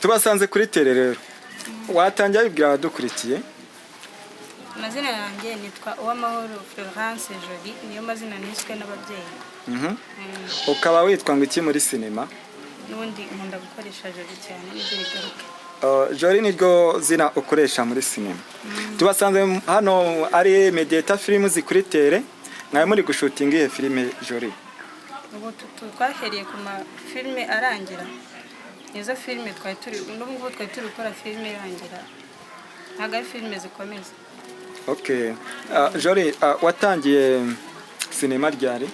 tubasanze kuri tele rero watangira wibwira abadukurikiye. Amazina yanjye nitwa Uwamahoro Florence Jolie, niyo mazina niswe n'ababyeyi. Ukaba witwa ngo iki muri sinema? N'ubundi nkunda gukoresha Jolie cyane n'ibyo bigaruka. Jolie niryo zina ukoresha muri sinema. Tubasanze hano ari Mediator Films kuri tele, mwaye muri gushutinga ihe filime Jolie. Ubu twahereye ku ma filime arangira. Izo filime twari turi n'ubwo twari turi gukora filime irangira. Ntago ari filime zikomeza. Okay. Jolie, watangiye sinema ryari?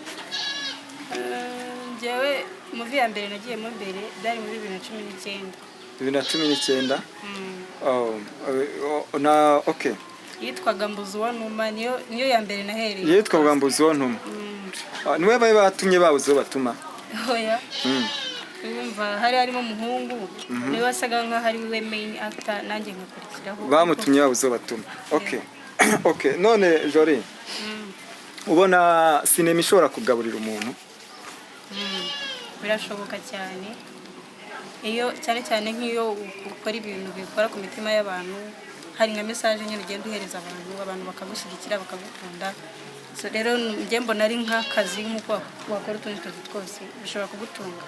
Njyewe movie ya mbere nagiye mu mbere byari muri 2019. 2019. Okay. Yitwaga Mbuzi wa Ntuma, niyo ya mbere nahereye. Yitwaga Mbuzi wa Ntuma. Niwe baye batumye babuzo batuma. Oya. Urumva hari harimo umuhungu niwe wasaga nka hari we main actor nanjye nkakurikiraho. Bamutumye babuzo batuma. Okay. Okay, none Jolie. Ubona sinema ishobora kugaburira umuntu? Birashoboka cyane. Iyo cyane nk'iyo ukora ibintu bikora ku mitima y'abantu, hari nka message nyine ugenda uhereza abantu bakagushyigikira bakagukunda. So rero njye mbona ari nk'akazi nk'uko wakora utundi tuzi twose bishobora kugutunga.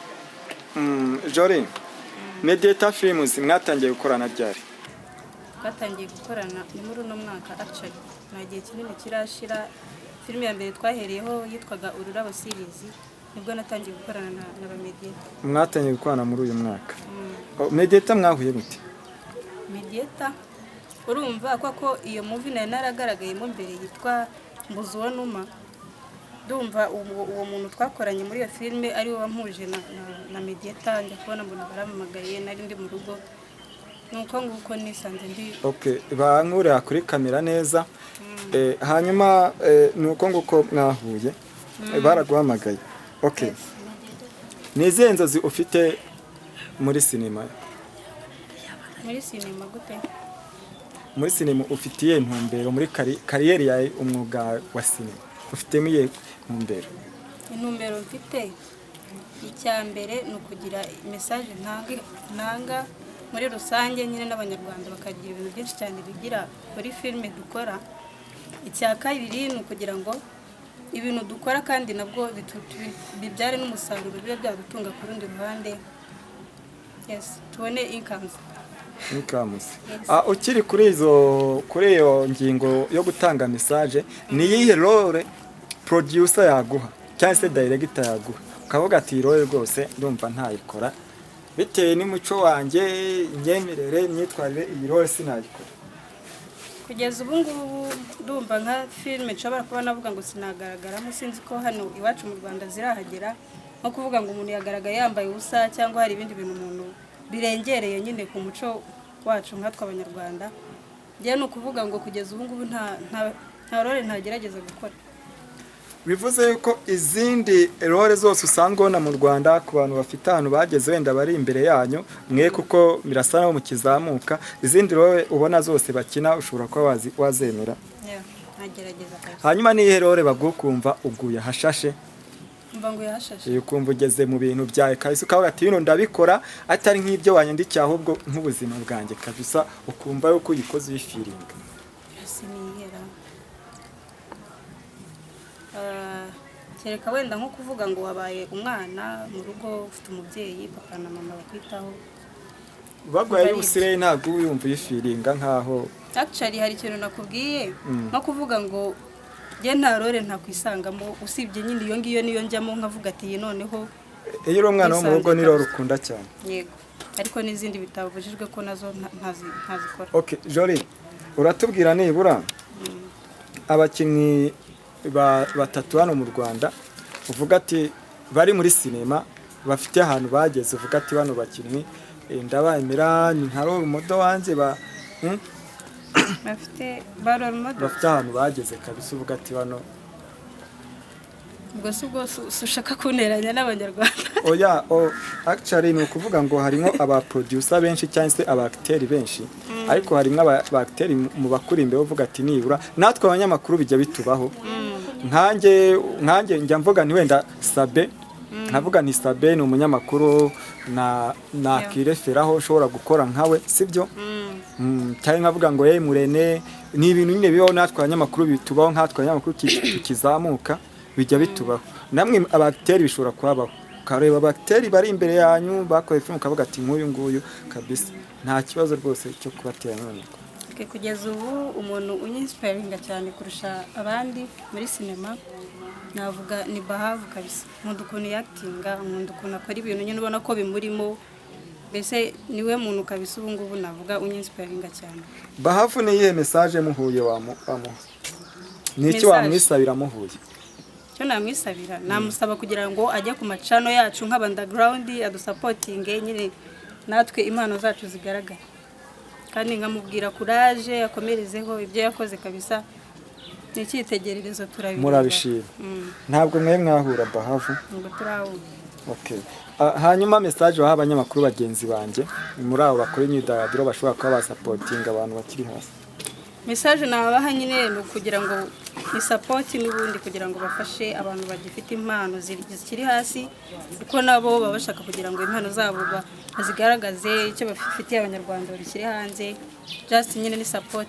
Jolie, Mediator Films mwatangiye gukorana ryari? Twatangiye gukorana ni muri uno mwaka actually. Nta gihe kinini kirashira. Filime ya mbere twahereyeho yitwaga Ururabo series, nibwo natangiye gukorana na ba Mediator. Mwatangiye gukorana muri uyu mwaka. Mediator mwahuye gute? Mediator urumva ko iyo movie nayo naragaragaye mu mbere yitwa Mbuzi wa Ntuma. Ndumva uwo muntu twakoranye muri iyo filime ari we wampuje na Mediator, njya kubona mbona baramamagaye nari ndi mu rugo. Nuko nguko nisanze ndi. Okay, bankure kuri kamera neza. Hanyuma nuko nguko mwahuye. Baraguhamagaye. Okay. Yes. Nize inzozi ufite muri sinema? Muri sinema gute? Muri sinema ufitiye ntumbero muri kariyeri yawe umwuga wa sinema. Ufitemo iye ntumbero? Intumbero mfite icya mbere ni ukugira message ntanga muri rusange nyine n'abanyarwanda bakagira ibintu byinshi cyane bigira muri filime dukora. Icya kabiri ni ukugira ngo ibintu dukora kandi nabwo bibyare n'umusaruro bibe byadutunga ku rundi ruhande. Yes, tubone incomes. Ukiri kuri iyo ngingo yo gutanga message, ni yihe role producer yaguha cyangwa se director yaguha ukavuga ati role rwose ndumva ntayikora bitewe n'umuco wanjye, imyemerere, imyitwarire, iyi role sinayikora? Kugeza ubu ngubu ndumva nka filime nshobora kuba navuga ngo sinagaragaramo, sinzi ko hano iwacu mu Rwanda zirahagera nko kuvuga ngo umuntu yagaragaye yambaye ubusa cyangwa hari ibindi bintu umuntu birengereye nyine ku muco wacu nkatwe abanyarwanda. Njye no kuvuga ngo kugeza ubu ngubu nta role ntagerageza gukora. Bivuze yuko izindi role zose usanzwe ubona mu Rwanda ku bantu bafite ahantu bageze wenda bari imbere yanyu mwe kuko mirasa naho mukizamuka, izindi role ubona zose bakina ushobora kuba wazemera? Ntagerageza kabisa. Hanyuma nihe role bagukumva uguye hashashe? Mva ngo yahashashe. Ukumva ugeze mu bintu byawe kabisa ukavuga ati bino ndabikora atari nk'ibyo wanyandikiye ahubwo nk'ubuzima bwanjye kabisa ukumva yuko uyikoze uyifiringa? Kereka wenda nko kuvuga ngo wabaye umwana mu rugo ufite umubyeyi papa na mama bakwitaho. Bagwaye usire ntabwo uyumva uyifiringa nkaho. Actually hari ikintu nakubwiye nko kuvuga ngo je nta role ntakwisangamo usibye nyine iyo ngiyo niyo njyamo nkavuga ati noneho iyo uri umwana wo mu rugo ni role ukunda cyane. Yego, ariko n'izindi bitabujijwe ko nazo ntazikora. Okay, Jolie, uratubwira nibura abakinnyi batatu hano mu Rwanda uvuga ati bari muri sinema bafite ahantu bageze, uvuga ati bano bakinnyi ndabamira ni nka role model wanjye bafite role model bafite ahantu bageze kabisa uvuga ati bano? Ubwo ushaka kuneranya n'abanyarwanda? Oya, actually ni ukuvuga ngo harimo aba producer benshi cyangwa se aba acteurs benshi, ariko harimo aba acteurs mu bakuri imbere uvuga ati nibura natwe abanyamakuru bijya bitubaho. nkanjye njya mvuga ni wenda Sabe nkavuga ni Sabe ni umunyamakuru nakireferaho ushobora gukora nkawe sibyo cyane nkavuga ngo Murene ni ibintu nyine bibaho natwe abanyamakuru bitubaho nkatwe abanyamakuru tukizamuka bijya bitubaho namwe abagiteri bishobora kubaho ukareba abagiteri bari imbere yanyu bakoze filime ukavuga ati nk'uyu nguyu kabisa nta kibazo rwose cyo kubatera none. Kugeza ubu umuntu unyinsipayiringa cyane kurusha abandi muri sinema navuga ni Bahavu kabisa. Nkunda ukuntu yakitinga, nkunda ukuntu akora ibintu nyine ubona ko bimurimo, mbese niwe muntu kabisa ubu ngubu navuga unyinsipayiringa cyane. Bahavu ni iyihe message muhuye wamuha? Ni iki wamwisabira muhuye? Cyo namwisabira namusaba kugira ngo ajye ku macano yacu nk'abandaground adusapotinge nyine natwe impano zacu zigaragara, kandi nkamubwira courage akomerezeho ibyo yakoze kabisa ni icyitegererezo turabira. Murabishira ntabwo mwe mwahura Bahavu? Ngo turahura. Okay. Hanyuma message waha abanyamakuru bagenzi banje muri abo bakora imyidagaduro bashobora kuba basapotinga abantu bakiri hasi? Message nabaha nyine ni kugira ngo ni support n'ubundi kugira ngo bafashe abantu bagifite impano zikiri hasi, kuko nabo baba bashaka kugira ngo impano zabo bazigaragaze icyo bafitiye abanyarwanda bakiri hanze, just nyine ni support.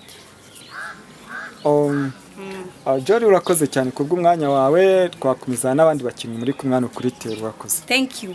Jolly urakoze cyane kubw'umwanya wawe, twakomeza n'abandi bakinnyi muri kumwana kuri Tero urakoze. Thank you.